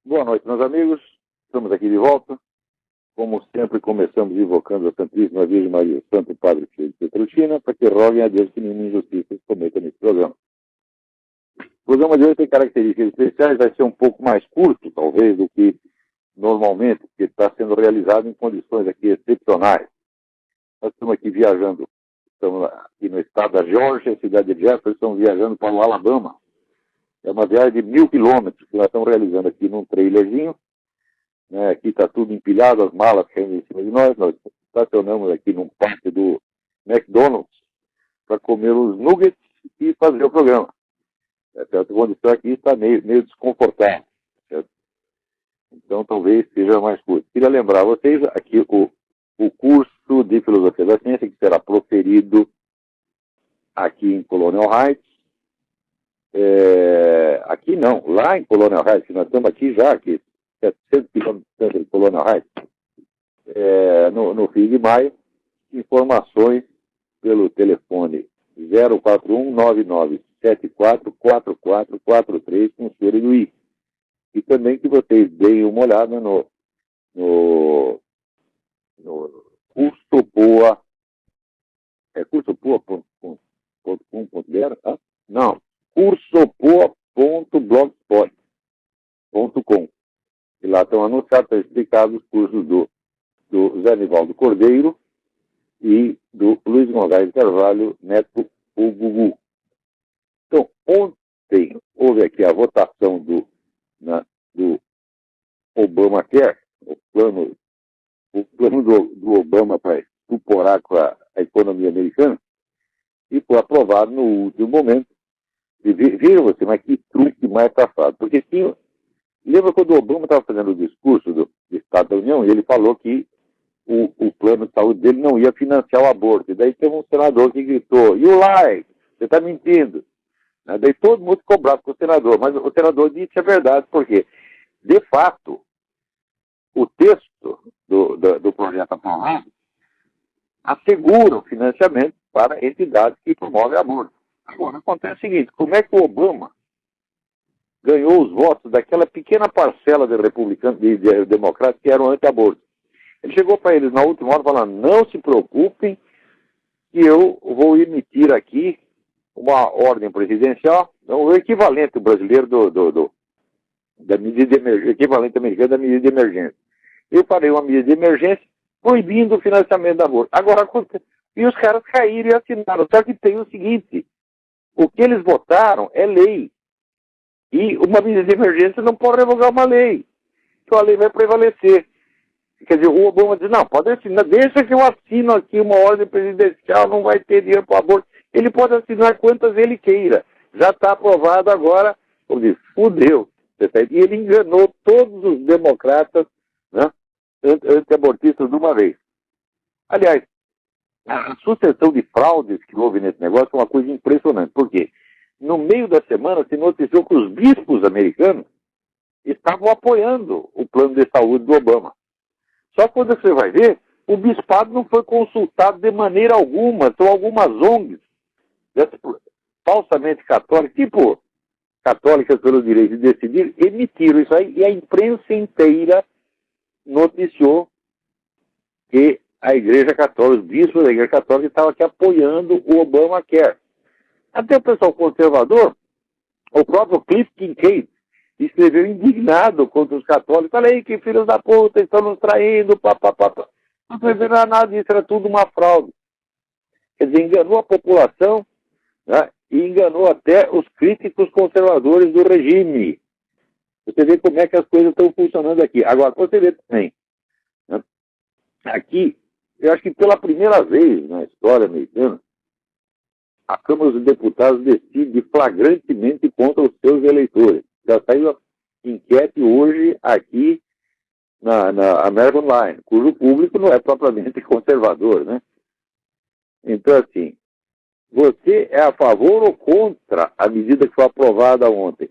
Boa noite, meus amigos. Estamos aqui de volta. Como sempre, começamos invocando a Santíssima Virgem Maria, Santo Padre Filho de Petrutina, para que roguem a Deus que nenhuma injustiça se cometa nesse programa. O programa de hoje tem características especiais, vai ser um pouco mais curto, talvez, do que normalmente, porque está sendo realizado em condições aqui excepcionais. Nós estamos aqui viajando, estamos aqui no estado da Geórgia, cidade de Jefferson, estamos viajando para o Alabama. É uma viagem de 1.000 quilômetros que nós estamos realizando aqui num trailerzinho. Né? Aqui está tudo empilhado, as malas caindo em cima de nós. Nós estacionamos aqui num parque do McDonald's para comer os nuggets e fazer o programa. A condição aqui está meio desconfortável. Certo? Então talvez seja mais curto. Queria lembrar a vocês aqui o curso de Filosofia da Ciência que será proferido aqui em Colonial Heights. Aqui não, lá em Colonial Heights, nós estamos aqui já, aqui, 700 km de Colonial Heights, no fim de maio. Informações pelo telefone 041-9974-4443 com o senhor Inuí. E também que vocês deem uma olhada no curso Poa, cursopoa.com.br, tá? Não, cursopoa.blogspot.com. E lá estão anunciados, estão explicados os cursos do Zé Nivaldo Cordeiro e do Luiz Gonzalez Carvalho, neto o Gugu. Então, ontem houve aqui a votação do Obamacare, o plano do Obama para estuporar com a economia americana, e foi aprovado no último momento. E viram você, mas que truque mais safado. Porque lembra quando o Obama estava fazendo o discurso do Estado da União, e ele falou que o plano de saúde dele não ia financiar o aborto. E daí teve um senador que gritou, "You lie, você está mentindo." Daí todo mundo ficou bravo com o senador, mas o senador disse a verdade, porque, de fato, o texto do projeto aprovado assegura o financiamento para entidades que promovem aborto. Agora, acontece o seguinte, como é que o Obama ganhou os votos daquela pequena parcela de republicanos e de democratas que eram anti-aborto? Ele chegou para eles na última hora falando, não se preocupem que eu vou emitir aqui uma ordem presidencial, o equivalente brasileiro da medida de emergência, equivalente americano da medida de emergência. Eu farei uma medida de emergência proibindo o financiamento da aborto. Agora, e os caras caíram e assinaram. Só que tem o seguinte, o que eles votaram é lei. E uma medida de emergência não pode revogar uma lei. Então a lei vai prevalecer. Quer dizer, o Obama diz, não, pode assinar, deixa que eu assino aqui uma ordem presidencial, não vai ter dinheiro para o aborto. Ele pode assinar quantas ele queira. Já está aprovado agora, como diz, fudeu. E ele enganou todos os democratas, né, anti-abortistas de uma vez. Aliás, a sucessão de fraudes que houve nesse negócio é uma coisa impressionante. Por quê? No meio da semana se noticiou que os bispos americanos estavam apoiando o plano de saúde do Obama. Só que quando você vai ver, o bispado não foi consultado de maneira alguma. São algumas ONGs falsamente católicas, tipo Católicas pelo Direito de Decidir, emitiram isso aí e a imprensa inteira noticiou que a Igreja Católica, os bispos da Igreja Católica estavam aqui apoiando o Obamacare. Até o pessoal conservador, o próprio Cliff Kincaid, escreveu indignado contra os católicos. Falei que filhos da puta estão nos traindo, papapá. Não foi nada disso, era tudo uma fraude. Quer dizer, enganou a população, né, e enganou até os críticos conservadores do regime. Você vê como é que as coisas estão funcionando aqui. Agora, você vê também, né, aqui, eu acho que pela primeira vez na história americana, a Câmara dos Deputados decide flagrantemente contra os seus eleitores. Já saiu a enquete hoje aqui na American Online, cujo público não é propriamente conservador, né? Então, assim, você é a favor ou contra a medida que foi aprovada ontem?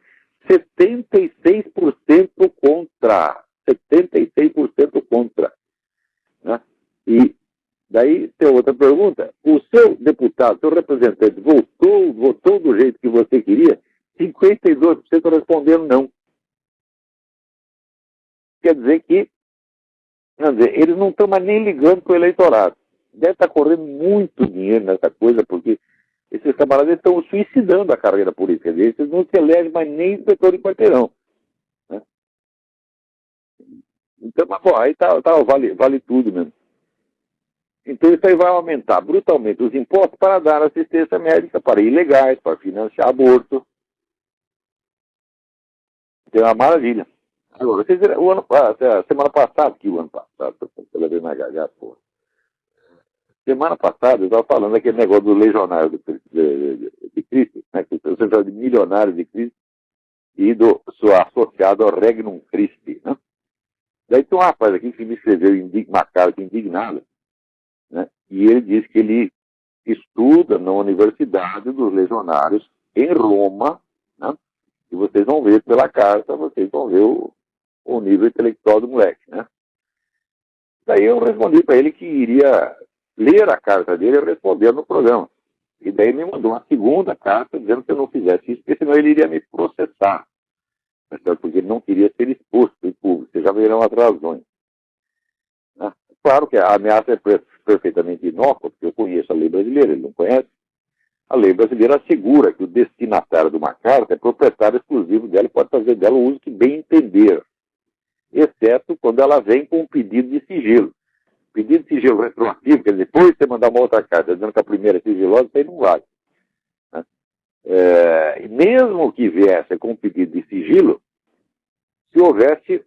76% contra. 76% contra. Né? E daí tem outra pergunta. O seu deputado, seu representante, votou do jeito que você queria? 52% responderam não. quer dizer que, eles não estão mais nem ligando para o eleitorado. Deve estar correndo muito dinheiro nessa coisa, porque esses camaradas estão suicidando a carreira política deles, eles não se elegem mais nem inspetor de quarteirão. Né? Então, mas, bom, aí vale tudo mesmo. Então isso aí vai aumentar brutalmente os impostos para dar assistência médica para ilegais, para financiar aborto. Então é uma maravilha. Agora, vocês viram, a semana passada, pela vez na garganta, porra. Semana passada eu estava falando daquele negócio do legionário de Cristo, né, que você fala de milionário de Cristo e do associado ao Regnum Christi. Né? Daí tem um rapaz aqui que me escreveu uma carta indignada, né, e ele diz que ele estuda na Universidade dos Legionários em Roma, né, e vocês vão ver pela carta, vocês vão ver o nível intelectual do moleque. Né? Daí eu respondi para ele que iria ler a carta dele e responder no programa. E daí ele me mandou uma segunda carta dizendo que eu não fizesse isso, porque senão ele iria me processar. Porque ele não queria ser exposto em público. Vocês já verão as razões. Né? Claro que a ameaça é perfeitamente inócua, porque eu conheço a lei brasileira, ele não conhece. A lei brasileira assegura que o destinatário de uma carta é proprietário exclusivo dela e pode fazer dela o uso que bem entender, exceto quando ela vem com um pedido de sigilo. Pedido de sigilo retroativo, quer dizer, depois você mandar uma outra carta dizendo que a primeira é sigilosa, isso aí não vale. Né? E mesmo que viesse com um pedido de sigilo, se houvesse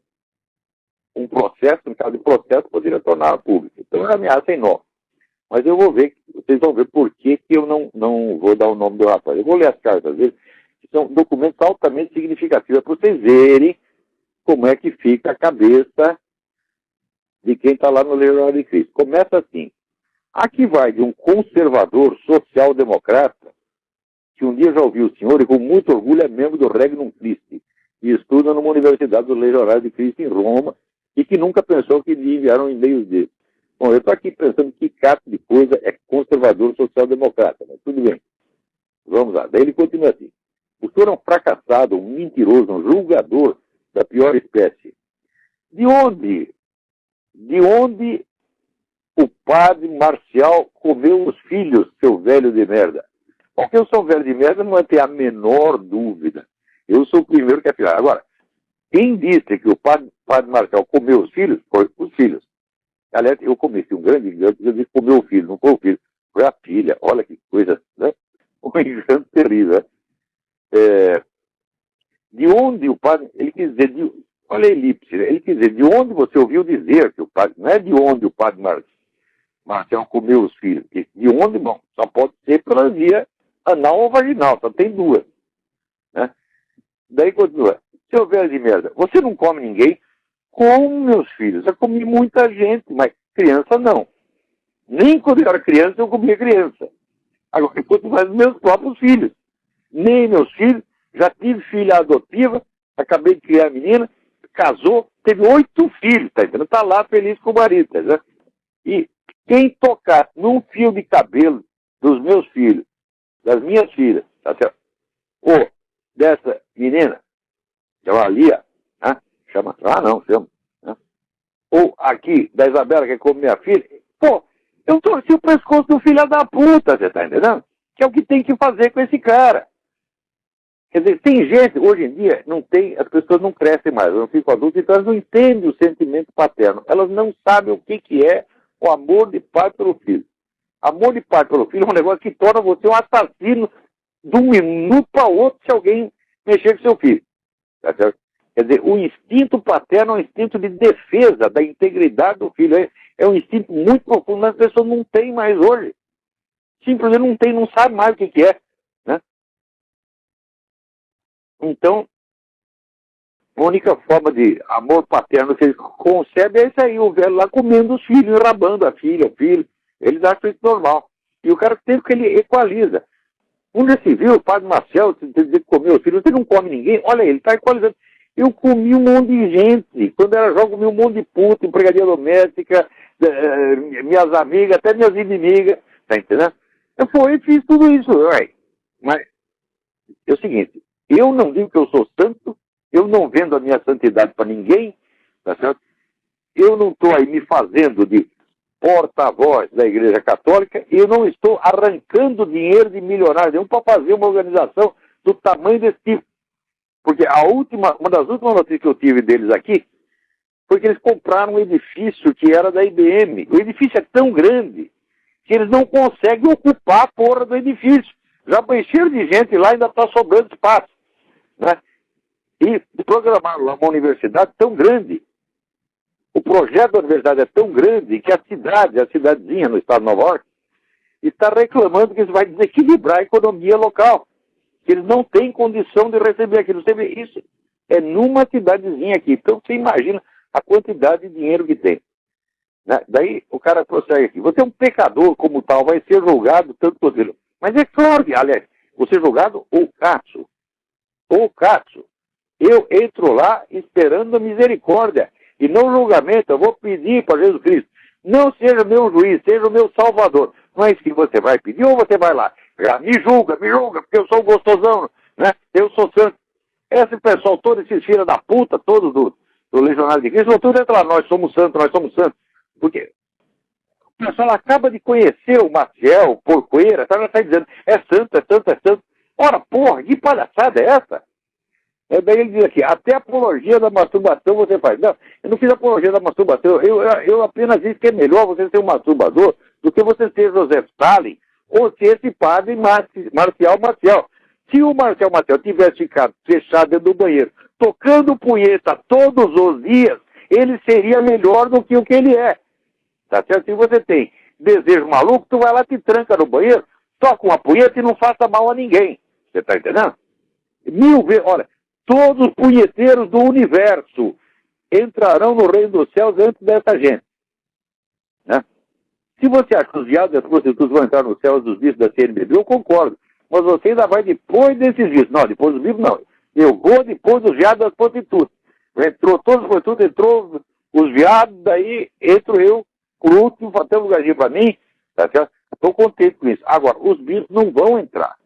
um processo, no caso de processo, poderia tornar público. Então é ameaça inócua. Mas eu vou ver, vocês vão ver por que eu não vou dar o nome do rapaz. Eu vou ler as cartas dele, que são documentos altamente significativos, para vocês verem como é que fica a cabeça de quem está lá no Legionário de Cristo. Começa assim. Aqui vai de um conservador social-democrata, que um dia já ouviu o senhor e com muito orgulho é membro do Regnum Christi, e estuda numa universidade do Legionário de Cristo em Roma, e que nunca pensou que lhe enviaram e-mails dele. Bom, eu estou aqui pensando que caso de coisa é conservador social-democrata, mas tudo bem. Vamos lá. Daí ele continua assim. O senhor é um fracassado, um mentiroso, um julgador da pior espécie. De onde o padre Marcial comeu os filhos, seu velho de merda? Porque eu sou um velho de merda, não vai ter a menor dúvida. Eu sou o primeiro que afirmar. Agora, quem disse que o padre Marcial comeu os filhos, foi os filhos. Aliás, eu cometi um grande engano, porque eu disse que comeu o filho, não foi o filho, foi a filha. Olha que coisa, né? Um engano terrível. De onde o padre, ele quis dizer, olha a elipse, ele quis dizer, de onde você ouviu dizer que o padre, não é de onde o padre Marcial comeu os filhos, de onde, bom, só pode ser pela via anal ou vaginal, só tem duas. Né? Daí continua, seu velho de merda, você não come ninguém? Como, meus filhos? Eu comi muita gente, mas criança não. Nem quando eu era criança eu comia criança. Agora, quanto mais meus próprios filhos. Nem meus filhos, já tive filha adotiva, acabei de criar a menina, casou, teve 8 filhos, tá entendendo? Tá lá feliz com o marido, tá entendendo? E quem tocar num fio de cabelo dos meus filhos, das minhas filhas, tá certo? Ou dessa menina, que é uma Lia, né? Chama, não, chama. Né? Ou aqui, da Isabela, que é como minha filha, pô, eu torci o pescoço do filho da puta, você tá entendendo? Que é o que tem que fazer com esse cara. Quer dizer, tem gente, hoje em dia, não tem, as pessoas não crescem mais, elas não ficam adultas, então elas não entendem o sentimento paterno. Elas não sabem o que é o amor de pai pelo filho. Amor de pai pelo filho é um negócio que torna você um assassino de um minuto para outro se alguém mexer com seu filho. Tá certo? Quer dizer, o instinto paterno é um instinto de defesa da integridade do filho. É um instinto muito profundo, mas as pessoas não têm mais hoje. Simplesmente não tem, não sabe mais o que é. Né? Então, a única forma de amor paterno que eles concebem é isso aí, o velho lá comendo os filhos, enrabando a filha, o filho. Eles acham isso normal. E o cara tem que ele equaliza. Um já se viu, o padre Marcel, dizer que comeu os filhos, você não come ninguém, olha ele está equalizando. Eu comi um monte de gente. Quando era jovem, comi um monte de puta, empregadia doméstica, minhas amigas, até minhas inimigas. Tá entendendo? Eu fui e fiz tudo isso. Ué. Mas é o seguinte, eu não digo que eu sou santo, eu não vendo a minha santidade para ninguém, tá certo? Eu não estou aí me fazendo de porta-voz da Igreja Católica e eu não estou arrancando dinheiro de milionários nenhum para fazer uma organização do tamanho desse tipo. Porque uma das últimas notícias que eu tive deles aqui foi que eles compraram um edifício que era da IBM. O edifício é tão grande que eles não conseguem ocupar a porra do edifício. Já encheram de gente lá e ainda está sobrando espaço. Né? E programaram lá uma universidade tão grande. O projeto da universidade é tão grande que a cidadezinha no estado de Nova York, está reclamando que isso vai desequilibrar a economia local. Que eles não têm condição de receber aquilo. Você vê, isso é numa cidadezinha aqui. Então você imagina a quantidade de dinheiro que tem. Né? Daí o cara prossegue aqui. Você é um pecador como tal, vai ser julgado tanto por ele. Mas é claro que, aliás, você é julgado ou caço. Ou caço. Eu entro lá esperando a misericórdia. E no julgamento eu vou pedir para Jesus Cristo. Não seja meu juiz, seja o meu salvador. Não é isso que você vai pedir ou você vai lá? Me julga, porque eu sou gostosão, né? Eu sou santo. Esse pessoal, todos esses filhos da puta, todos do Legionário de Cristo, tudo entra lá, nós somos santos. Porque o pessoal acaba de conhecer o Maciel, Porcoeira, tá? Já está dizendo, é santo. Ora, porra, que palhaçada é essa? Daí ele diz aqui, até a apologia da masturbação você faz. Não, eu não fiz apologia da masturbação, eu apenas disse que é melhor você ser um masturbador do que você ser José Stalin ou ser esse padre Marcial Maciel. Se o Marcial Maciel tivesse ficado fechado dentro do banheiro, tocando punheta todos os dias, ele seria melhor do que o que ele é. Tá certo? Se você tem desejo maluco, tu vai lá, te tranca no banheiro, toca uma punheta e não faça mal a ninguém. Você tá entendendo? 1000 vezes, olha, todos os punheteiros do universo entrarão no reino dos céus antes dessa gente. Né? Se você acha que os viados e as prostitutas vão entrar no céu dos bichos da CNBB, eu concordo. Mas você ainda vai depois desses bichos. Não, depois dos bichos não. Eu vou depois dos viados e das prostitutas. Entrou todos os prostitutas, entrou os viados, daí entro eu, por último, para ter um lugarzinho para mim. Tá certo? Estou contente com isso. Agora, os bichos não vão entrar.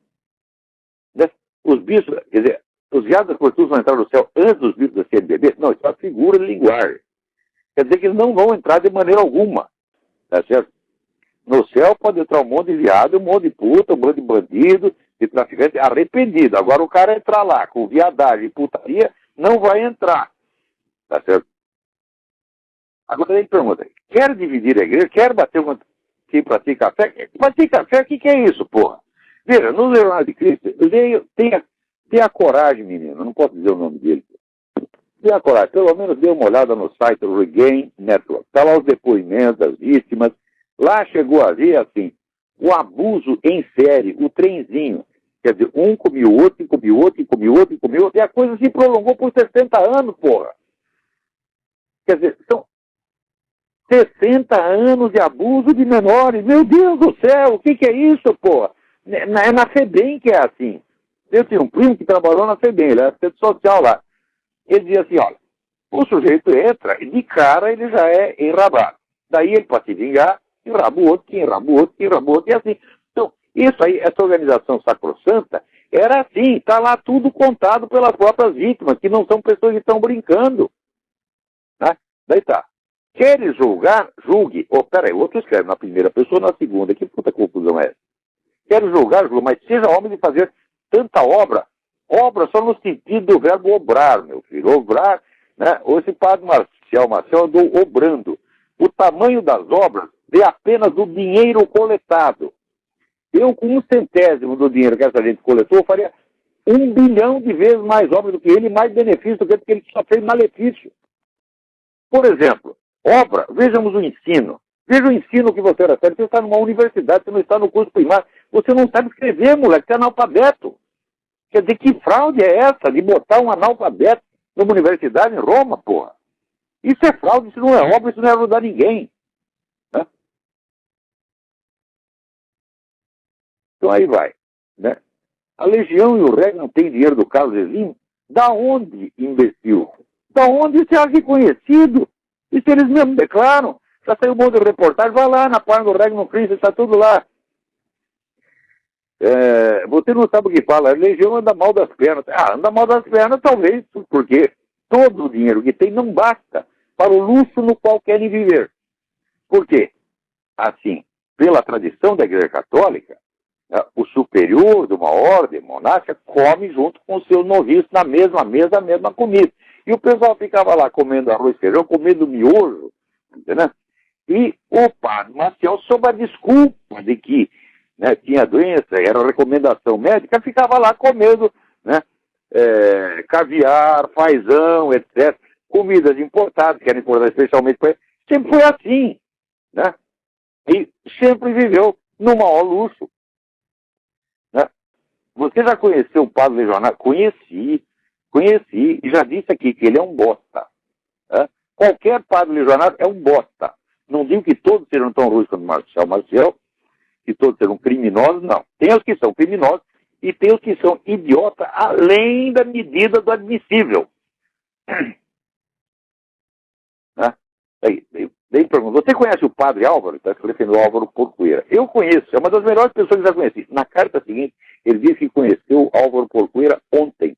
Né? Os bichos, quer dizer, os viados e as prostitutas vão entrar no céu antes dos bichos da CNBB? Não, isso é uma figura de linguagem. Quer dizer que eles não vão entrar de maneira alguma. Tá certo? No céu pode entrar um monte de viado, um monte de puta, um monte de bandido, de traficante arrependido. Agora o cara entrar lá com viadagem e putaria, não vai entrar. Tá certo? Agora ele pergunta, quer dividir a igreja? Quer bater uma... quem pratica café? Pratica café, o que é isso, porra? Veja, no Leonardo de Cristo, tenha coragem, menino, não posso dizer o nome dele. Tenha coragem, pelo menos dê uma olhada no site do Regain Network. Está lá os depoimentos das vítimas. Lá chegou a ver, assim, o abuso em série, o trenzinho. Quer dizer, um comia o outro, comia o outro, e a coisa se prolongou por 60 anos, porra. Quer dizer, são 60 anos de abuso de menores. Meu Deus do céu, o que é isso, porra? É na FEBEM que é assim. Eu tinha um primo que trabalhou na FEBEM, ele era assistente social lá. Ele dizia assim, olha, o sujeito entra e de cara ele já é enrabado. Daí ele, para se vingar, enraba o outro, e assim. Então, isso aí, essa organização sacrossanta, era assim, está lá tudo contado pelas próprias vítimas, que não são pessoas que estão brincando. Né? Daí tá. Queres julgar? Julgue. Oh, peraí, o outro escreve na primeira pessoa, na segunda. Que puta confusão é essa? Quero julgar, julgue, mas seja homem de fazer tanta obra. Obra só no sentido do verbo obrar, meu filho. Obrar, né? Ou esse padre Marcial andou obrando. O tamanho das obras é apenas o dinheiro coletado. Eu, com 1/100º do dinheiro que essa gente coletou, eu faria 1 bilhão de vezes mais obras do que ele, mais benefício do que ele, porque ele só fez malefício. Por exemplo, obra, vejamos o ensino. Veja o ensino que você recebe. Você está numa universidade, você não está no curso primário. Você não sabe escrever, moleque, você é analfabeto. Quer dizer, que fraude é essa de botar um analfabeto numa universidade em Roma, porra? Isso é fraude, isso não é obra, isso não é ajudar ninguém. Né? Então aí vai. Né? A Legião e o REG não têm dinheiro do Carlos Zezinho? Da onde, imbecil? Da onde isso é reconhecido? Isso eles mesmos declaram. Já saiu um monte de reportagem, vai lá na página do REG no Cris, está tudo lá. Você não sabe o que fala, a Legião anda mal das pernas. Anda mal das pernas talvez, porque todo o dinheiro que tem não basta para o luxo no qual querem viver. Por quê? Assim, pela tradição da Igreja Católica, o superior de uma ordem monástica come junto com os seus noviços na mesma mesa, a mesma comida. E o pessoal ficava lá comendo arroz e feijão, comendo miojo, entendeu? E o padre Maciel, sob a desculpa de que, né, tinha doença, era recomendação médica, ficava lá comendo, né, caviar, fazão, etc. Comidas importadas, que eram importadas especialmente para ele. Sempre foi assim, né? E sempre viveu no maior luxo. Né? Você já conheceu o padre legionário? Conheci, e já disse aqui que ele é um bosta. Né? Qualquer padre legionário é um bosta. Não digo que todos sejam tão ruins quanto Marcel Maciel, que todos sejam criminosos, não. Tem os que são criminosos e tem os que são idiotas além da medida do admissível. Né? Daí pergunta, você conhece o padre Álvaro? Está escrevendo o Álvaro Porcoeira. Eu conheço, é uma das melhores pessoas que já conheci. Na carta seguinte, ele disse que conheceu o Álvaro Porcoeira ontem.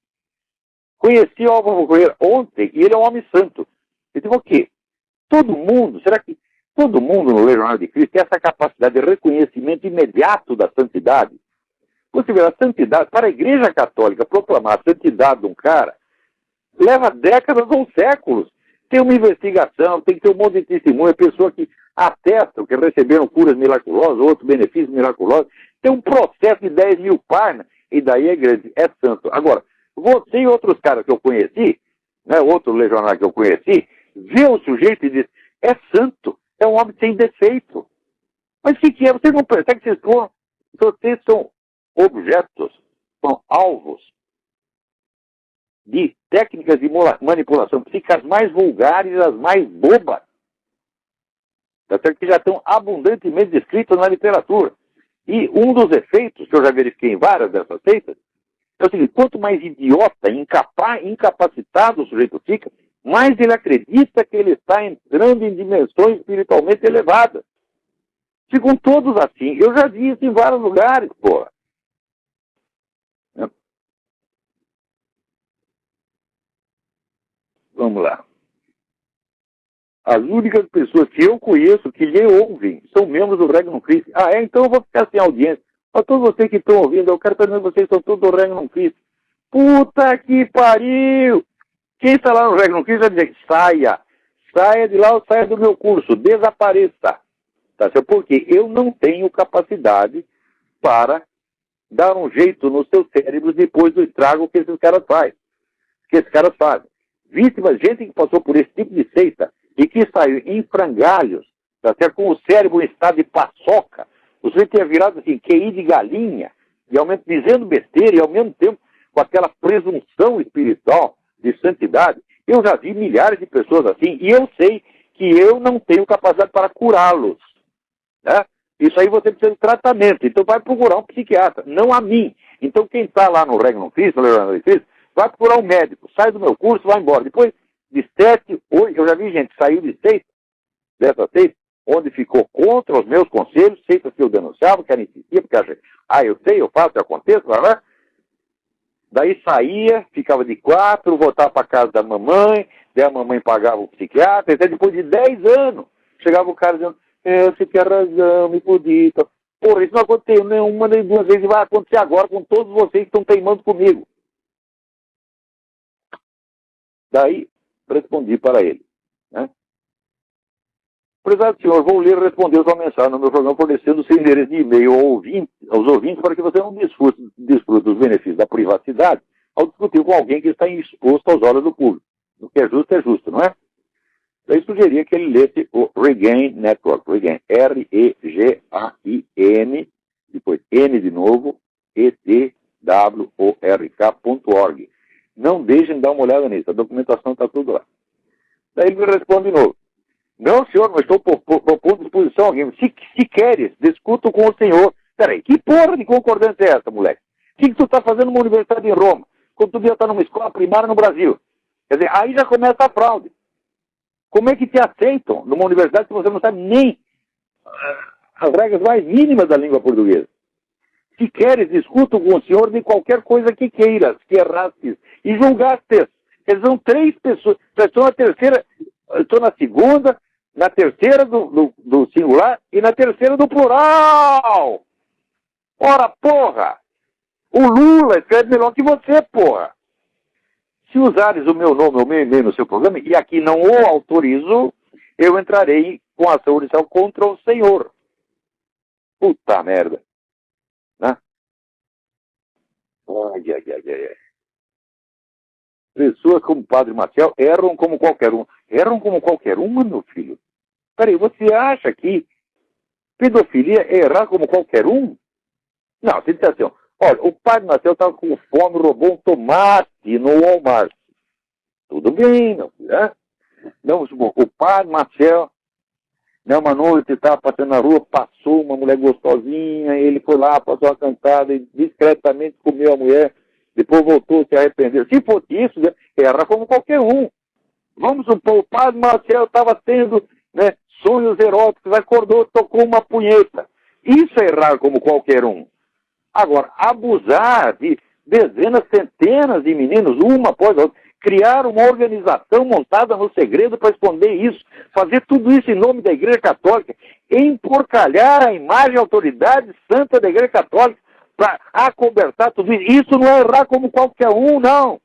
Conheci o Álvaro Porcoeira ontem e ele é um homem santo. Eu digo, o quê? Todo mundo, será que todo mundo no Legionário de Cristo tem essa capacidade de reconhecimento imediato da santidade? Você vê, a santidade, para a Igreja Católica proclamar a santidade de um cara, leva décadas ou séculos. Tem uma investigação, tem que ter um monte de testemunha, pessoa que atestam que receberam curas miraculosas, outros benefícios miraculosos. Tem um processo de 10 mil páginas, e daí a igreja é santo. Agora, você e outros caras que eu conheci, né, outro legionário que eu conheci, vê o sujeito e diz, é santo, é um homem sem defeito. Mas o que é? Vocês não percebem que vocês são objetos, são alvos de técnicas de manipulação psíquica, as mais vulgares, as mais bobas, que já estão abundantemente descritas na literatura. E um dos efeitos, que eu já verifiquei em várias dessas seitas, é o seguinte, quanto mais idiota, incapacitado o sujeito fica, mais ele acredita que ele está entrando em dimensões espiritualmente elevadas. Ficam todos assim. Eu já vi isso em vários lugares, porra. Vamos lá. As únicas pessoas que eu conheço que lhe ouvem são membros do Regnum Christi. Ah, é? Então eu vou ficar sem audiência. Para todos vocês que estão ouvindo, eu quero saber se vocês são todos do Regnum Christi. Puta que pariu! Quem está lá no Regnum Christi vai dizer, saia de lá ou saia do meu curso, desapareça. Tá certo? Porque eu não tenho capacidade para dar um jeito nos seus cérebros depois do estrago que esses caras fazem. Vítimas, gente que passou por esse tipo de seita e que saiu em frangalhos, tá certo? Com o cérebro em estado de paçoca, o sujeito tinha virado assim, QI de galinha, e ao mesmo dizendo besteira, e ao mesmo tempo com aquela presunção espiritual de santidade. Eu já vi milhares de pessoas assim, e eu sei que eu não tenho capacidade para curá-los. Né? Isso aí você precisa de tratamento, então vai procurar um psiquiatra, não a mim. Então quem está lá no Regnum Christi, vai procurar um médico, sai do meu curso, vai embora. Depois de 7, 8, eu já vi gente que saiu de seita, dessa seita, onde ficou contra os meus conselhos, seitas que eu denunciava, que era insistia, porque achei, eu sei, eu faço, eu aconteço, né? Daí saía, ficava de 4, voltava para casa da mamãe, daí a mamãe pagava o psiquiatra, até depois de 10 anos, chegava o cara dizendo, você tem razão, me podia. Porra, isso não aconteceu nenhuma nem duas vezes, e vai acontecer agora com todos vocês que estão teimando comigo. Daí, respondi para ele. Né? Prezado senhor, vou ler e responder sua mensagem no meu programa fornecendo seu endereço de e-mail aos ouvintes para que você não desfrute dos benefícios da privacidade ao discutir com alguém que está exposto aos olhos do público. O que é justo, não é? Daí sugeria que ele lesse o Regain Network, Regain, R-E-G-A-I-N, depois N de novo, E-T-W-O-R-K.org. Não deixem de dar uma olhada nisso, a documentação está tudo lá. Daí ele me responde de novo. Não, senhor, mas estou propondo disposição a alguém. Se queres, discuto com o senhor. Peraí, que porra de concordância é essa, moleque? O que tu está fazendo numa universidade em Roma? Quando tu devia estar numa escola primária no Brasil? Quer dizer, aí já começa a fraude. Como é que te aceitam numa universidade se você não sabe nem as regras mais mínimas da língua portuguesa? Se queres, discuto com o senhor de qualquer coisa que queiras, que errastes, e julgastes. Eles são 3 pessoas. Estou na segunda, na terceira do singular e na terceira do plural. Ora, porra! O Lula escreve melhor que você, porra! Se usares o meu nome ou o meu e-mail no seu programa, e aqui não o autorizo, eu entrarei com ação judicial contra o senhor. Puta merda. Né? Ai. Pessoas como o Padre Maciel erram como qualquer um. Erram como qualquer um, meu filho? Peraí, você acha que pedofilia é errar como qualquer um? Não, você diz assim, olha, o Padre Maciel estava com fome, roubou um tomate no Walmart. Tudo bem, meu filho, né? Não, o Padre Maciel, né, uma noite estava passando na rua, passou uma mulher gostosinha, ele foi lá, passou uma cantada e discretamente comeu a mulher, depois voltou, se arrependeu. Se fosse isso, né, erra como qualquer um. Vamos supor, o Padre Marcelo estava tendo, né, sonhos eróticos, acordou, tocou uma punheta. Isso é errar como qualquer um. Agora, abusar de dezenas, centenas de meninos, uma após a outra, criar uma organização montada no segredo para esconder isso, fazer tudo isso em nome da Igreja Católica, emporcalhar a imagem e autoridade santa da Igreja Católica para acobertar tudo isso. Isso não é errar como qualquer um, não.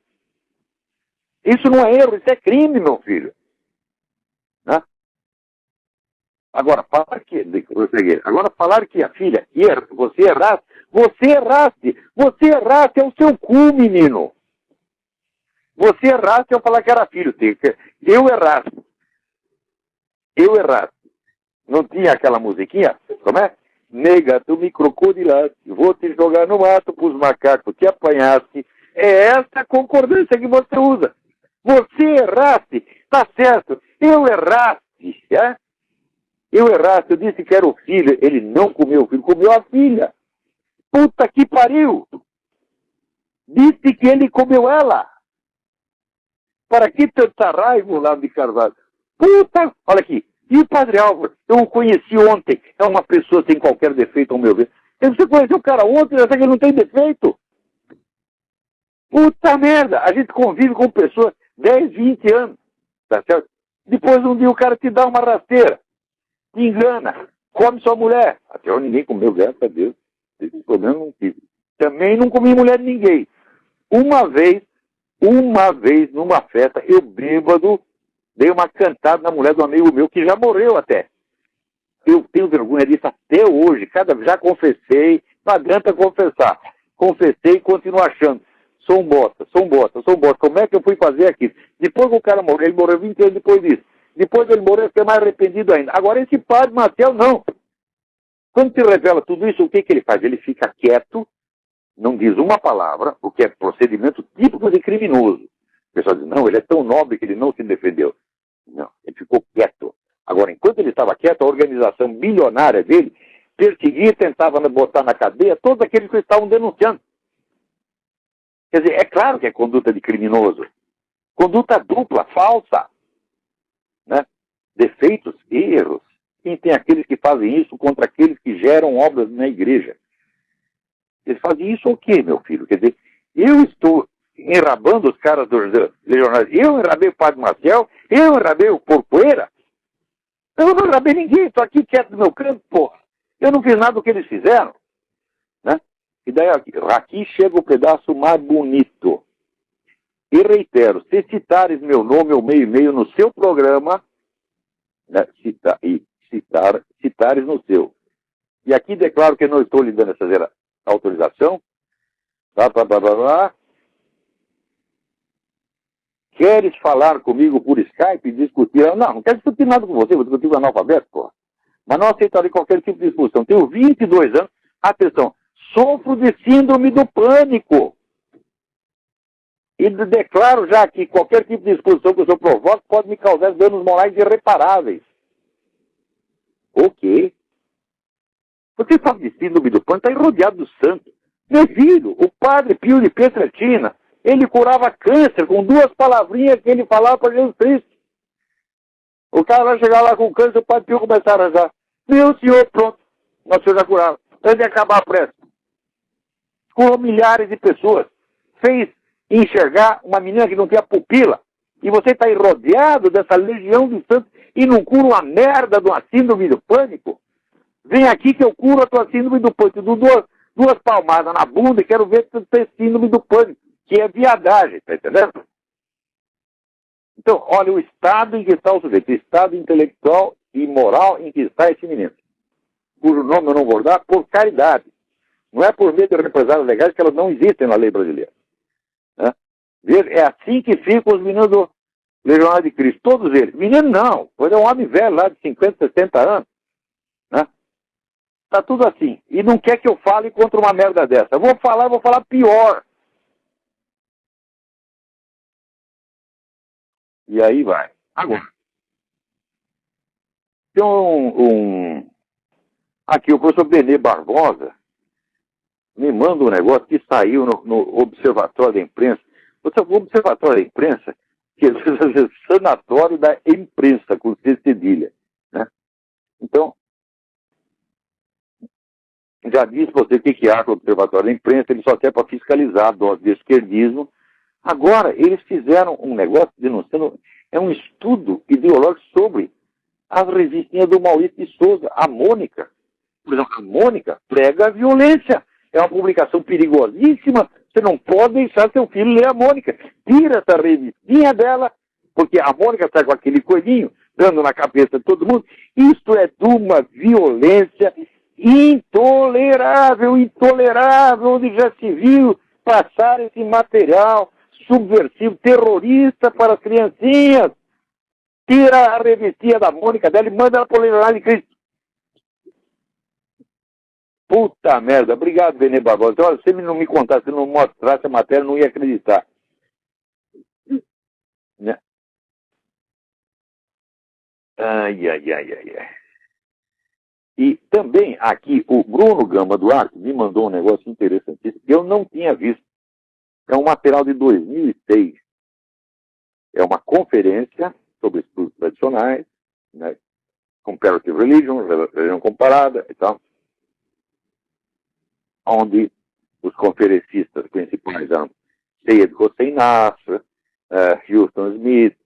Isso não é erro, isso é crime, meu filho. Né? Agora, falar que a filha, você erraste é o seu cu, menino. Você erraste ao falar que era filho. Eu erraste. Não tinha aquela musiquinha? Como é? Nega, tu me crocodilaste, vou te jogar no mato pros macacos, te apanhaste. É essa concordância que você usa. Você erraste, tá certo. Eu erraste, é? Eu disse que era o filho, ele não comeu o filho, comeu a filha. Puta que pariu! Disse que ele comeu ela. Para que tanta raiva lá de Carvalho? Puta, olha aqui. E o Padre Álvaro, eu o conheci ontem, é uma pessoa sem qualquer defeito, ao meu ver. Você conheceu o cara ontem, já sabe que ele não tem defeito. Puta merda, a gente convive com pessoas 10, 20 anos, tá certo? Depois um dia o cara te dá uma rasteira, te engana, come sua mulher. Até hoje ninguém comeu, graças a Deus. Esse problema não tive. Também não comi mulher de ninguém. Uma vez, numa festa, eu bêbado, dei uma cantada na mulher do amigo meu, que já morreu até. Eu tenho vergonha disso até hoje. Já confessei, não adianta confessar. Confessei e continuo achando. Sou um bosta. Como é que eu fui fazer aquilo? Depois que o cara morreu, ele morreu 20 anos depois disso. Depois ele morreu, eu fiquei mais arrependido ainda. Agora esse Padre Maciel, não. Quando se revela tudo isso, o que ele faz? Ele fica quieto, não diz uma palavra, o que é procedimento típico de criminoso. O pessoal diz, não, ele é tão nobre que ele não se defendeu. Não, ele ficou quieto. Agora, enquanto ele estava quieto, a organização bilionária dele perseguia e tentava botar na cadeia todos aqueles que estavam denunciando. Quer dizer, é claro que é conduta de criminoso. Conduta dupla, falsa. Né? Defeitos, erros. Quem tem aqueles que fazem isso contra aqueles que geram obras na igreja? Eles fazem isso o quê, meu filho? Quer dizer, eu estou enrabando os caras dos legionários. Eu enrabei o Padre Maciel, eu enrabei o Porcoeira. Eu não enrabei ninguém, estou aqui quieto no meu canto, porra. Eu não fiz nada do que eles fizeram. Né? E daí aqui chega o pedaço mais bonito. E reitero, se citares meu nome ou meu e-mail no seu programa, né, citares no seu. E aqui declaro que não estou lhe dando essa autorização. Queres falar comigo por Skype e discutir? Não quero discutir nada com você, vou discutir com o analfabeto, porra. Mas não aceitarei qualquer tipo de discussão. Tenho 22 anos, atenção, sofro de síndrome do pânico. E declaro já que qualquer tipo de exposição que eu provoque pode me causar danos morais irreparáveis. Ok. Você fala de síndrome do pânico, está rodeado do santo. Meu filho, o padre Pio de Pietrelcina, ele curava câncer com 2 palavrinhas que ele falava para Jesus Cristo. O cara vai chegar lá com câncer, o padre Pio começar a rezar. Meu senhor, pronto, nosso senhor já curava. Antes de acabar a prece. Curou milhares de pessoas. Fez enxergar uma menina que não tinha pupila. E você está aí rodeado dessa legião de santos. e não cura uma merda de uma síndrome do pânico? Vem aqui que eu curo a tua síndrome do pânico. Eu dou duas palmadas na bunda e quero ver se tu tem síndrome do pânico, que é viadagem, tá entendendo? Então, olha o estado em que está o sujeito, o estado intelectual e moral em que está esse menino, cujo nome eu não vou dar, por caridade. Não é por meio de represálias legais, que elas não existem na lei brasileira. Né? É assim que ficam os meninos do Legionário de Cristo, todos eles. Menino não, pois é um homem velho lá de 50, 60 anos. Né? Tá tudo assim. E não quer que eu fale contra uma merda dessa. Eu vou falar pior. E aí vai. Agora, tem aqui o professor Benê Barbosa me manda um negócio que saiu no Observatório da Imprensa. O Observatório da Imprensa, que é o Sanatório da Imprensa, com cedilha. Né? Então, já disse você o que acha o Observatório da Imprensa, ele só quer para fiscalizar a dose de esquerdismo. Agora, eles fizeram um negócio denunciando, é um estudo ideológico sobre as revistinhas do Maurício de Souza, a Mônica. Por exemplo, a Mônica prega a violência. É uma publicação perigosíssima. Você não pode deixar seu filho ler a Mônica. Tira essa revistinha dela, porque a Mônica está com aquele coelhinho dando na cabeça de todo mundo. Isso é de uma violência intolerável, onde já se viu passar esse material subversivo, terrorista para as criancinhas. Tira a revistinha da Mônica dela e manda ela para o Legionário de Cristo. Puta merda, obrigado, Benê Barbosa. Olha, se ele não me contasse, se não mostrasse a matéria, eu não ia acreditar. Né? Ai. E também aqui, o Bruno Gama Duarte me mandou um negócio interessantíssimo que eu não tinha visto. É um material de 2006. É uma conferência sobre estudos tradicionais, né? Comparative Religion, religião comparada e tal, onde os conferencistas principais eram Syed Hossein Nasr, Houston Smith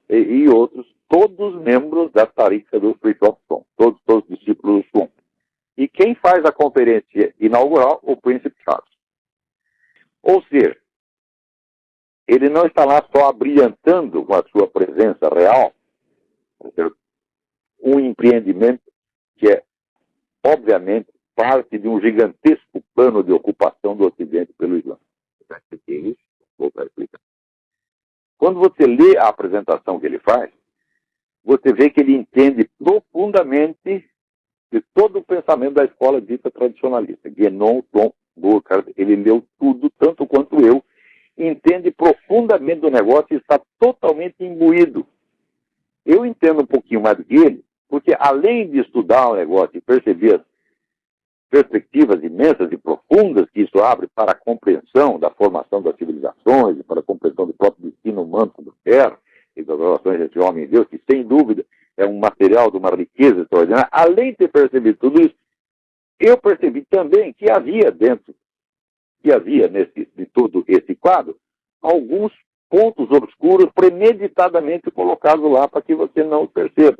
e outros, todos membros da tarica do Free of Tom, todos discípulos do Tom. E quem faz a conferência inaugural? O Príncipe Charles. Ou seja, ele não está lá só abrilhantando com a sua presença real um empreendimento que é, obviamente, parte de um gigantesco plano de ocupação do Ocidente pelo Islã. Vou explicar. Quando você lê a apresentação que ele faz, você vê que ele entende profundamente de todo o pensamento da escola dita tradicionalista. Guénon, Tom, Burkhardt, ele leu tudo, tanto quanto eu, entende profundamente do negócio e está totalmente imbuído. Eu entendo um pouquinho mais do que ele, porque além de estudar o negócio e perceber as perspectivas imensas e profundas que isso abre para a compreensão da formação das civilizações, para a compreensão do próprio destino humano sobre a Terra e das relações entre homem e Deus, que sem dúvida é um material de uma riqueza extraordinária. Além de ter percebido tudo isso, eu percebi também que havia de todo esse quadro alguns pontos obscuros premeditadamente colocados lá para que você não os perceba.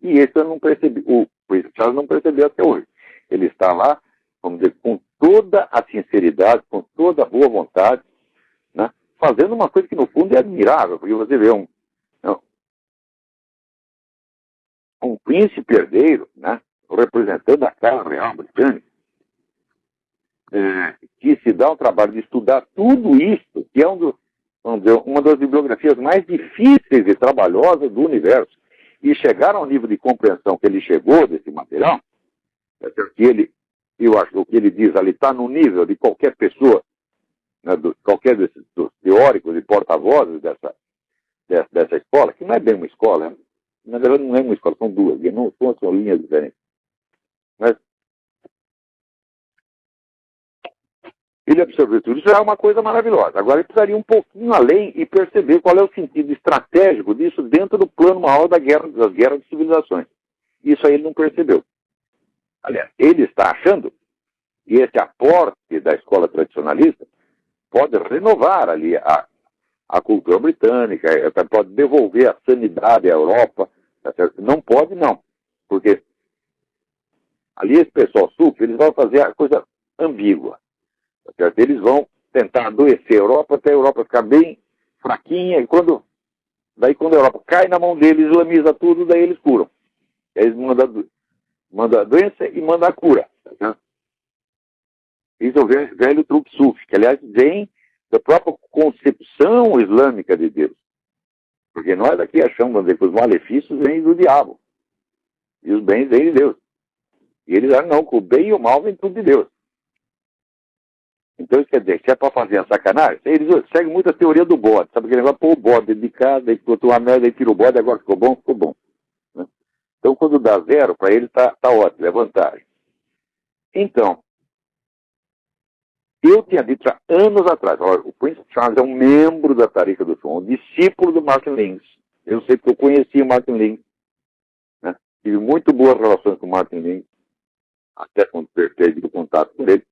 E esse eu não percebi, o Príncipe Charles não percebeu até hoje. Ele está lá, vamos dizer, com toda a sinceridade, com toda a boa vontade, né, fazendo uma coisa que no fundo é admirável, porque você vê um príncipe herdeiro, né, representando a casa real britânica, que se dá o trabalho de estudar tudo isso, que é vamos dizer, uma das bibliografias mais difíceis e trabalhosas do universo, e chegar ao nível de compreensão que ele chegou desse material, eu acho que o que ele diz ali está no nível de qualquer pessoa, né, qualquer dos teóricos e porta-vozes dessa escola, que não é bem uma escola, né? Na verdade não é uma escola, são duas, não são linhas diferentes. Mas ele absorveu tudo, isso é uma coisa maravilhosa. Agora ele precisaria um pouquinho além e perceber qual é o sentido estratégico disso dentro do plano maior das guerras de civilizações. Isso aí ele não percebeu. Aliás, ele está achando que esse aporte da escola tradicionalista pode renovar ali a cultura britânica, pode devolver a sanidade à Europa, Tá certo? Não pode, não. Porque ali esse pessoal sufi, eles vão fazer a coisa ambígua. Tá certo? Eles vão tentar adoecer a Europa até a Europa ficar bem fraquinha. E quando a Europa cai na mão deles, islamiza tudo, daí eles curam. Eles mandam a doença e mandam a cura. Tá certo? Isso é o velho truque sufi, que aliás vem da própria concepção islâmica de Deus. Porque nós aqui achamos, vamos dizer, que os malefícios vêm do diabo. E os bens vêm de Deus. E eles acham, não, que o bem e o mal vêm tudo de Deus. Então isso quer dizer, se é para fazer a sacanagem, eles seguem muito a teoria do bode. Sabe que ele vai pôr o bode dentro de casa, aí botou uma merda, aí tira o bode, agora ficou bom, ficou bom. Né? Então quando dá zero, para ele tá ótimo, é vantagem. Então, eu tinha dito há anos atrás, olha, o Prince Charles é um membro da Tariqa do Som, um discípulo do Martin Lins. Eu sei que eu conheci o Martin Lins, né? Tive muito boas relações com o Martin Lins, até quando perdi o contato com ele,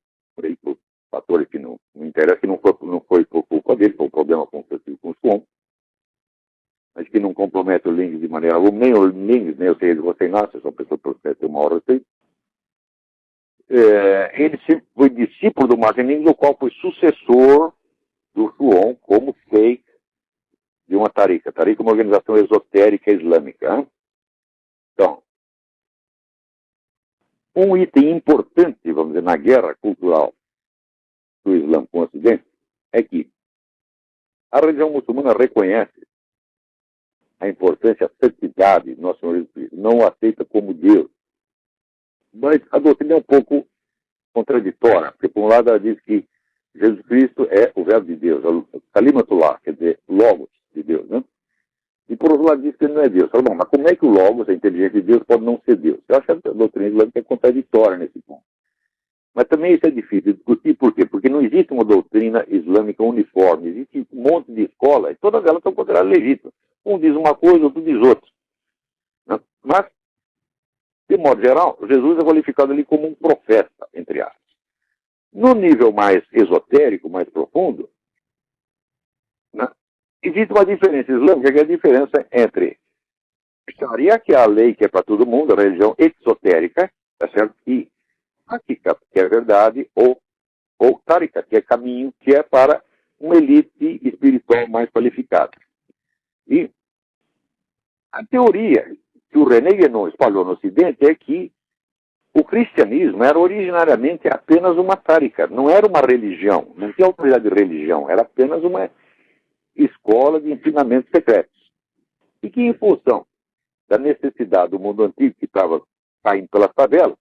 por fatores que não interessa, que não foi por culpa dele, foi um problema com o som, mas que não compromete o Lins de maneira alguma, nem o Lins, nem eu sei de você nasce, eu sou uma pessoa que tem uma hora respeito. Ele foi discípulo do Martin Lins, o qual foi sucessor do Suon como sheikh de uma tariqa. Tariqa é uma organização esotérica islâmica. Hein? Então, um item importante, vamos dizer, na guerra cultural do Islã com o Ocidente é que a religião muçulmana reconhece a importância, a santidade do nosso Senhor Jesus Cristo, não o aceita como Deus. Mas a doutrina é um pouco contraditória, porque por um lado ela diz que Jesus Cristo é o verbo de Deus, o Kalimatullah, quer dizer, Logos de Deus, né? E por outro lado diz que ele não é Deus. Fala, bom, mas como é que o Logos, a inteligência de Deus, pode não ser Deus? Eu acho que a doutrina islâmica é contraditória nesse ponto. Mas também isso é difícil de discutir, por quê? Porque não existe uma doutrina islâmica uniforme, existe um monte de escolas, e todas elas são consideradas legítimas. Um diz uma coisa, outro diz outra. Né? Mas, de modo geral, Jesus é qualificado ali como um profeta, entre aspas. No nível mais esotérico, mais profundo, né, existe uma diferença islâmica, que é a diferença entre Sharia, que é a lei que é para todo mundo, a religião exotérica, tá certo? E Hakika, que é verdade, ou Tarika, que é caminho, que é para uma elite espiritual mais qualificada. E a teoria que o René Guénon espalhou no Ocidente é que o cristianismo era originariamente apenas uma tariqa, não era uma religião, não tinha autoridade de religião, era apenas uma escola de ensinamentos secretos. E que, em função da necessidade do mundo antigo que estava caindo pelas tabelas,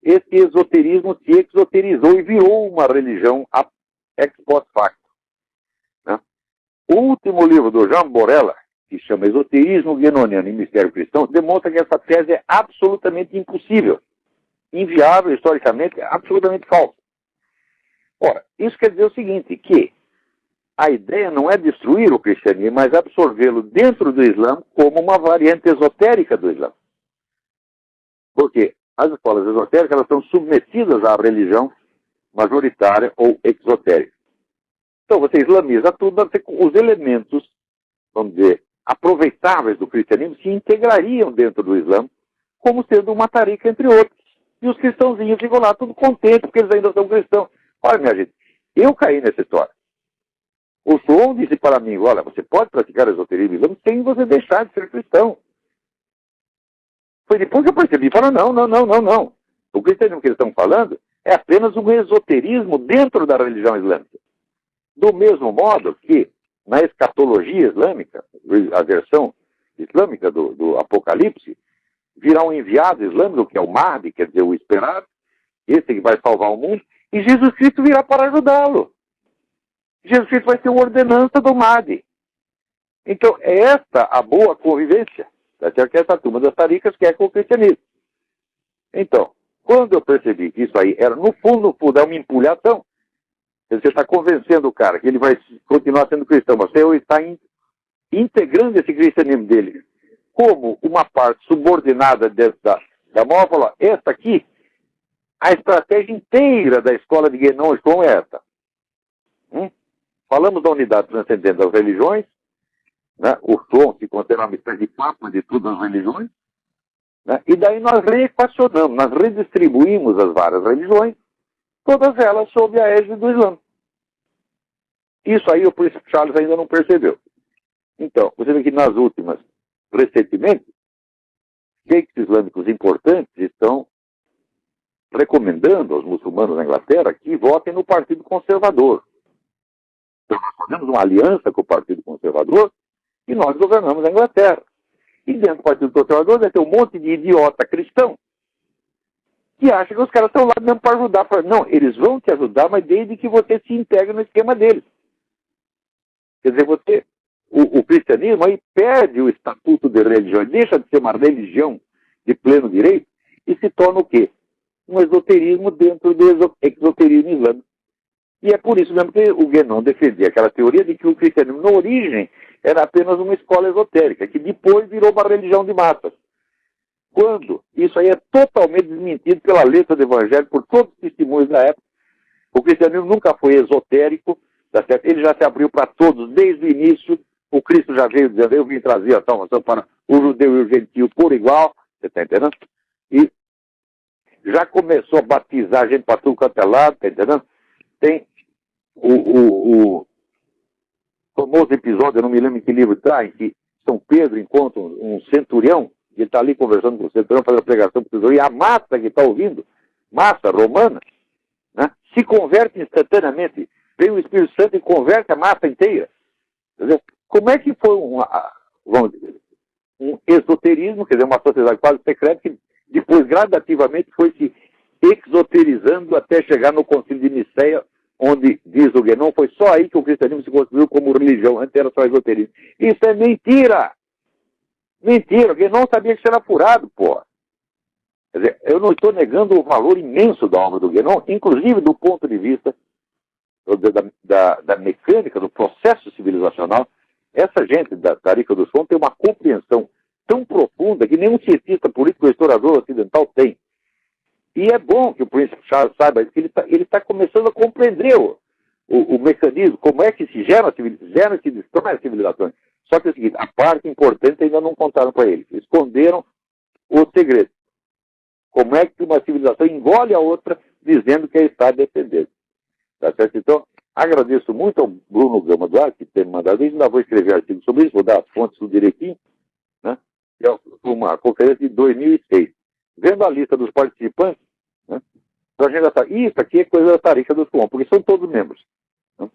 esse esoterismo se exoterizou e virou uma religião ex post facto. Né? O último livro do Jean Borella, que chama Esoterismo Guénoniano e Mistério Cristão, demonstra que essa tese é absolutamente impossível, inviável, historicamente, absolutamente falsa. Ora, isso quer dizer o seguinte, que a ideia não é destruir o cristianismo, mas absorvê-lo dentro do Islã como uma variante esotérica do Islã. Porque as escolas esotéricas elas estão submetidas à religião majoritária ou exotérica. Então você islamiza tudo, os elementos, vamos dizer, aproveitáveis do cristianismo se integrariam dentro do Islã como sendo uma tariqa entre outros. E os cristãozinhos ficam lá tudo contentes porque eles ainda são cristãos. Olha, minha gente, eu caí nessa história. O Suon disse para mim, olha, você pode praticar esoterismo islâmico sem você deixar de ser cristão. Foi depois que eu percebi, fala, não. O cristianismo que eles estão falando é apenas um esoterismo dentro da religião islâmica. Do mesmo modo que, na escatologia islâmica, a versão islâmica do Apocalipse, virá um enviado islâmico, que é o Mahdi, quer dizer, o esperado, esse que vai salvar o mundo, e Jesus Cristo virá para ajudá-lo. Jesus Cristo vai ser uma ordenança do Mahdi. Então, é esta a boa convivência, certo? Que essa turma das taricas quer com o cristianismo. Então, quando eu percebi que isso aí era, no fundo, é uma empulhação, você está convencendo o cara que ele vai continuar sendo cristão, mas você está integrando esse cristianismo dele como uma parte subordinada da moral, falou, essa aqui, a estratégia inteira da escola de Guénon é essa. Falamos da unidade transcendente das religiões, né? O som se considera uma espécie de papa de todas as religiões, né? E daí nós reequacionamos, nós redistribuímos as várias religiões, todas elas sob a égide do Islã. Isso aí o príncipe Charles ainda não percebeu. Então, você vê que nas últimas, recentemente, sheiks islâmicos importantes estão recomendando aos muçulmanos na Inglaterra que votem no Partido Conservador. Então, nós fazemos uma aliança com o Partido Conservador e nós governamos a Inglaterra. E dentro do Partido Conservador vai ter um monte de idiota cristão que acha que os caras estão lá mesmo para ajudar. Não, eles vão te ajudar, mas desde que você se integre no esquema deles. Quer dizer, o cristianismo aí perde o estatuto de religião, deixa de ser uma religião de pleno direito e se torna o quê? Um esoterismo dentro do exoterismo islâmico. E é por isso mesmo que o Guénon defendia aquela teoria de que o cristianismo, na origem, era apenas uma escola esotérica, que depois virou uma religião de massas. Quando isso aí é totalmente desmentido pela letra do Evangelho, por todos os testemunhos da época, o cristianismo nunca foi esotérico, tá certo? Ele já se abriu para todos desde o início. O Cristo já veio dizendo, eu vim trazer a salvação para o judeu e o gentio por igual, você está entendendo? E já começou a batizar gente para tudo quanto é lado, está entendendo? Tem o famoso episódio, eu não me lembro em que livro está, em que São Pedro encontra um centurião, e ele está ali conversando com o centurião, fazendo a pregação para o centurião, e a massa que está ouvindo, massa romana, né, se converte instantaneamente. Vem o Espírito Santo e converte a massa inteira. Entendeu? Como é que foi vamos dizer, um esoterismo, quer dizer, uma sociedade quase secreta, que depois gradativamente foi se exoterizando até chegar no Concílio de Nicéia, onde, diz o Guénon, foi só aí que o cristianismo se construiu como religião, antes era só esoterismo. Isso é mentira! Mentira! O Guénon sabia que isso era furado, pô. Quer dizer, eu não estou negando o valor imenso da obra do Guénon, inclusive do ponto de vista da mecânica, do processo civilizacional. Essa gente da Tariqa dos Fontes tem uma compreensão tão profunda que nenhum cientista político ou historiador ocidental tem. E é bom que o príncipe Charles saiba que ele tá começando a compreender o mecanismo, como é que se gera e se destrói as civilizações. Só que é o seguinte, a parte importante ainda não contaram para eles. Esconderam o segredo. Como é que uma civilização engole a outra dizendo que está defendendo. Tá certo? Então, agradeço muito ao Bruno Gama Duarte, que tem me mandado isso. Ainda vou escrever artigo sobre isso, vou dar as fontes tudo direitinho, né? É uma conferência de 2006. Vendo a lista dos participantes, né? Então a gente já sabe, isso aqui é coisa da Tariqa dos Fontes, porque são todos membros. Né?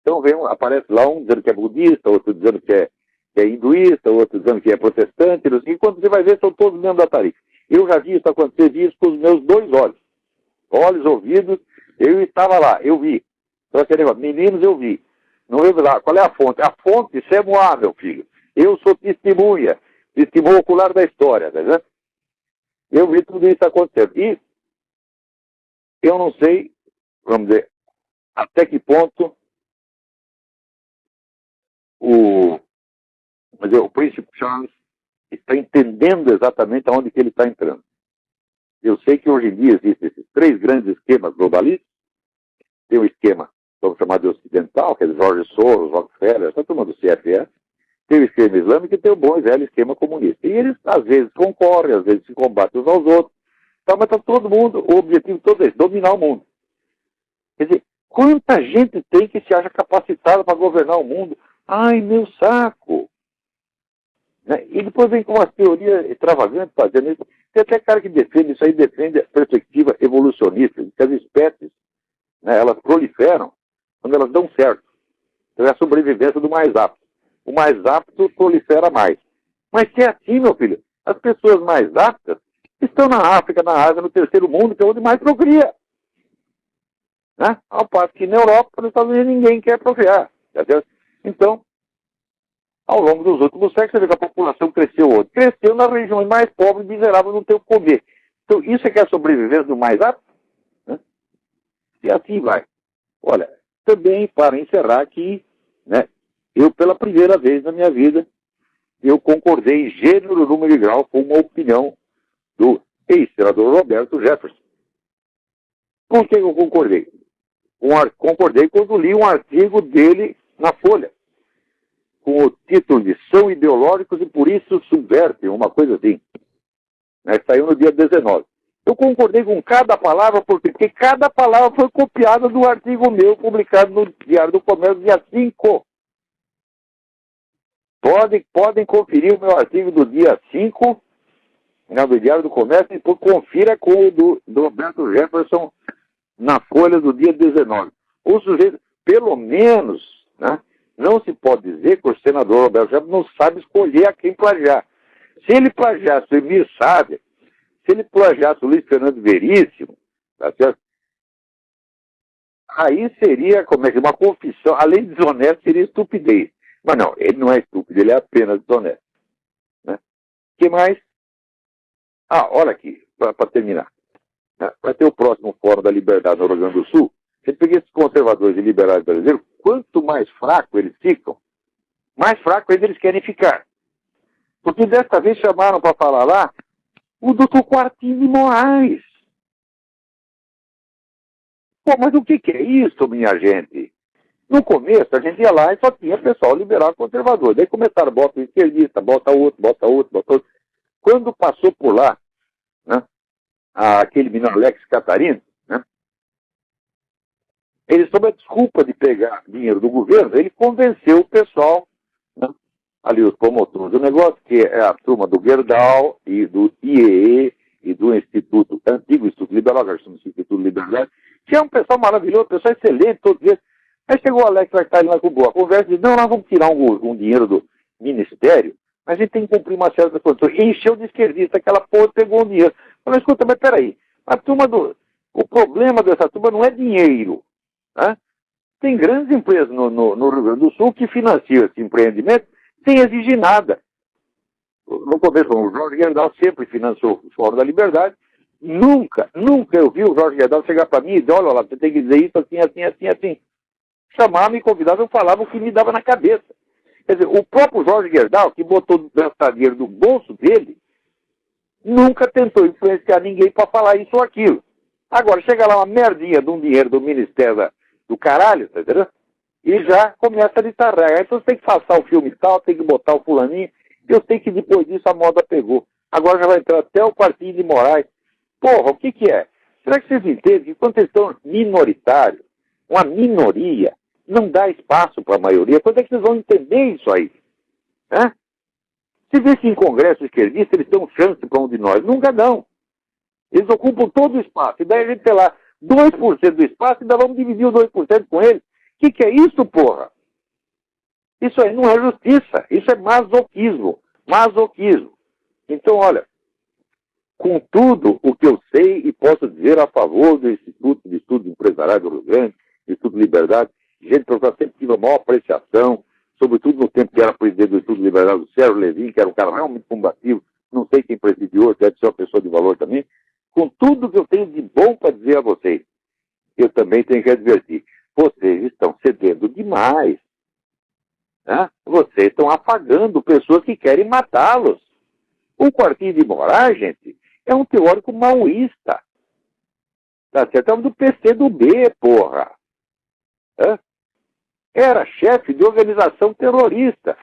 Então aparece lá um dizendo que é budista, outro dizendo que é hinduísta, outro dizendo que é protestante, e quando você vai ver, são todos membros da Tariqa. Eu já vi isso acontecer, vi isso com os meus dois olhos. Olhos, ouvidos, eu estava lá, eu vi. Então, meninos, eu vi. Não veio lá. Qual é a fonte? A fonte, isso é Moá, meu filho. Eu sou testemunha ocular da história, tá vendo? Eu vi tudo isso acontecendo. E eu não sei, vamos dizer, até que ponto o príncipe Charles está entendendo exatamente aonde que ele está entrando. Eu sei que hoje em dia existem esses três grandes esquemas globalistas. Tem um esquema, vamos chamar de ocidental, que é de George Soros, Rockefeller, essa turma do CFS. Tem o esquema islâmico e tem o bom e velho esquema comunista. E eles, às vezes, concorrem, às vezes se combatem uns aos outros. Então, mas está todo mundo, o objetivo todo é esse, dominar o mundo. Quer dizer, quanta gente tem que se acha capacitada para governar o mundo? Ai, meu saco! Né? E depois vem com uma teoria extravagante fazendo isso. Tem até cara que defende isso aí, defende a perspectiva evolucionista, que as espécies, né, elas proliferam quando elas dão certo. Então é a sobrevivência do mais apto. O mais apto prolifera mais. Mas se é assim, meu filho, as pessoas mais aptas estão na África, na Ásia, no terceiro mundo, que é onde mais procria. Né? Ao passo que na Europa, nos Estados Unidos, ninguém quer procriar. Entendeu? Então, ao longo dos últimos séculos, você vê que a população cresceu hoje. Cresceu nas regiões mais pobres e miseráveis, não tem o que comer. Então, isso é que é a sobrevivência do mais apto? Né? E assim vai. Olha, também para encerrar aqui, né, eu pela primeira vez na minha vida, eu concordei em gênero, número e grau com uma opinião do ex-senador Roberto Jefferson. Com quem eu concordei? Concordei quando li um artigo dele na Folha. com o título de são ideológicos e por isso subvertem, uma coisa assim. Né? Saiu no dia 19. Eu concordei com cada palavra, porque cada palavra foi copiada do artigo meu, publicado no Diário do Comércio, dia 5. Podem conferir o meu artigo do dia 5, né, do Diário do Comércio, e confira com o do Roberto Jefferson na Folha do dia 19. O sujeito, pelo menos, né, não se pode dizer que o senador Roberto Jefferson não sabe escolher a quem plagiar. Se ele plagiasse o Emir Sader, se ele plagiasse o Luiz Fernando Veríssimo, tá certo? Aí seria, uma confissão, além de desonesto, seria estupidez. Mas não, ele não é estúpido, ele é apenas desonesto. Né? O que mais? Olha aqui, para terminar. Vai ter o próximo Fórum da Liberdade no Rio Grande do Sul. Você pega esses conservadores e liberais brasileiros, quanto mais fraco eles ficam, mais fraco ainda eles querem ficar. Porque desta vez chamaram para falar lá o doutor Quartim de Moraes. Pô, mas o que é isso, minha gente? No começo, a gente ia lá e só tinha pessoal liberal e conservador. Daí começaram, bota um esquerdista, bota outro. Quando passou por lá, né, aquele menino Alex Catarino, né, ele, sob a desculpa de pegar dinheiro do governo, ele convenceu o pessoal, né, ali os promotores do negócio, que é a turma do Gerdau e do IEE e do antigo Instituto Liberal, que é o Instituto Liberal, que é um pessoal maravilhoso, um pessoal excelente, todos eles. Aí chegou o Alex Catarino lá com boa conversa e disse, não, nós vamos tirar um dinheiro do Ministério, mas a gente tem que cumprir uma certa condição. E encheu de esquerdista, aquela porra pegou o dinheiro. Falei, escuta, mas peraí, o problema dessa turma não é dinheiro. Né? Tem grandes empresas no Rio Grande do Sul que financiam esse empreendimento sem exigir nada. No começo, o Jorge Gerdau sempre financiou o Fórum da Liberdade. Nunca eu vi o Jorge Gerdau chegar para mim e dizer, olha lá, você tem que dizer isso assim. Chamavam e convidavam, eu falava o que me dava na cabeça. Quer dizer, o próprio Jorge Gerdau, que botou o dinheiro do bolso dele, nunca tentou influenciar ninguém para falar isso ou aquilo. Agora, chega lá uma merdinha de um dinheiro do Ministério do caralho, tá entendendo? E já começa a ditarrar. Então você tem que passar o filme tal, tem que botar o fulaninho. Eu sei que depois disso a moda pegou. Agora já vai entrar até o Quartim de Moraes. Porra, o que é? Será que vocês entendem que quando eles estão minoritários, uma minoria, não dá espaço para a maioria? Quando é que vocês vão entender isso aí? Né? Se vê se em congresso esquerdista eles dão chance para um de nós. Nunca dão. Eles ocupam todo o espaço. E daí a gente tem lá 2% do espaço e ainda vamos dividir o 2% com eles. O que é isso, porra? Isso aí não é justiça. Isso é masoquismo. Então, olha, com tudo o que eu sei e posso dizer a favor do Instituto de Estudos Empresariais do Rio Grande, Instituto Liberdade, gente que eu sempre tive a maior apreciação, sobretudo no tempo que era presidente do Instituto Liberal, do Sérgio Levin, que era um cara realmente combativo, não sei quem presidiu, deve ser uma pessoa de valor também. Com tudo que eu tenho de bom para dizer a vocês, eu também tenho que advertir, vocês estão cedendo demais. Né? Vocês estão afagando pessoas que querem matá-los. O Quartim de Moraes, gente, é um teórico maoísta. Tá certo? É um do PCdoB, porra. Era chefe de organização terrorista,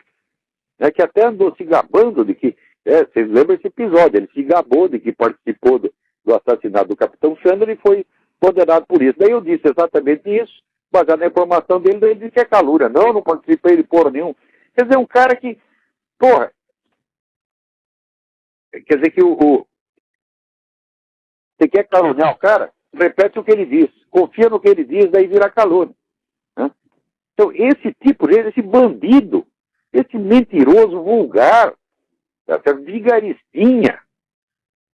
né, que até andou se gabando de que, vocês lembram esse episódio, ele se gabou de que participou do assassinato do Capitão Chandler e foi condenado por isso. Daí eu disse exatamente isso, baseado na informação dele, daí ele disse que é calúnia. Não participei de porra nenhum. Quer dizer, um cara que, porra, quer dizer que você quer caluniar o cara? Repete o que ele diz, confia no que ele diz, daí vira calúnia. Né? Então, esse tipo de, esse bandido, esse mentiroso vulgar, tá certo? Vigaristinha,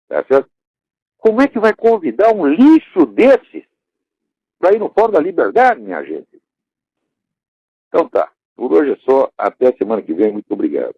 tá certo? Como é que vai convidar um lixo desse para ir no Fórum da Liberdade, minha gente? Então tá, por hoje é só, até a semana que vem, muito obrigado.